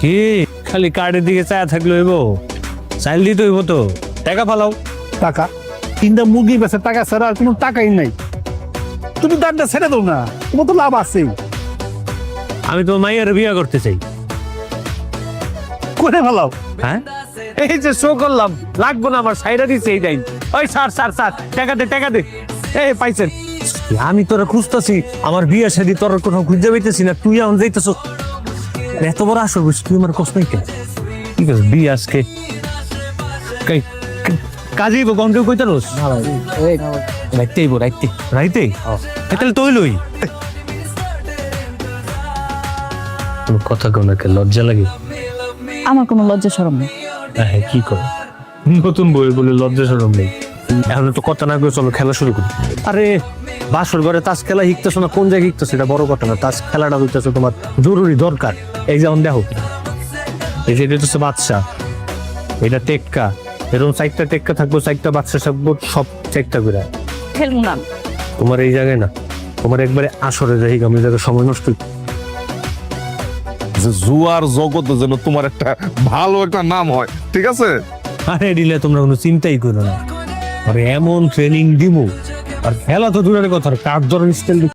কি খালি কার্ডের দিকে চায়া থাকলে হইব? চাইল দিতে হইব তো, টাকা ফালাও। টাকা 3টা মুরগি বেচে টাকা ছাড়া আর কোনো টাকাই নাই। তুমি দাঁড়টা ছেড়ে দাও না, তোমার তো লাভ আছে। আমি তো মাইয়ার বিয়া করতে চাই। করে ফেলাও। হ্যাঁ, এই যে শো করলাম, লাগবো না আমার, সাইডা দিচ্ছে এই টাইম। ওই স্যার স্যার স্যার, টাকা দে টাকা দে। এই পাইছেন? আমি তোরা খুঁজতেছি, আমার বিয়ে শাদী তোর কোথাও খুঁজে পাইতেছি না, তুই এখন যাইতেছ। এত বড় আসর বুঝ, তুই আমার কষ্ট নাই কেন? ঠিক আছে, বিয়ে আজকে কাজেই গন কেউ কইতে রোস রাইতেই বো, রাইতে রাইতে তাহলে তুই লই। কথা কো না, লজ্জা লাগে? আমার কোনো লজ্জা শরম নেই। হ্যাঁ, কি করে নতুন বই বলে লজ্জা শরম নেই? এখন তো কথা না করে চলো খেলা শুরু করি। আরে বাসর ঘরে তাস খেলা শিখতেছো না, কোন জায়গায় শিখতেছো এটা বড় কথা না, তাস খেলাটা হইতেছে তোমার জরুরি দরকার। এই যেমন দেখো, এই যে এটা হচ্ছে বাদশা, এটা টেক্কা, এরকম 4টা টেক্কা থাকবো, 4টা বাদশা থাকবো, সব 4টা করে। খেলবো না। তোমার এই জায়গায় না, তোমার একবারে আসরে যাই আমি জায়গায় সময় নষ্ট। যে জুয়ার জগতে যেন তোমার একটা ভালো একটা নাম হয়, ঠিক আছে? আরে দিলে তোমরা কোনো চিন্তাই করো না, আরে এমন ট্রেনিং দিব, আর খেলা তো দূরের কথা, কার ধরনের স্টাইল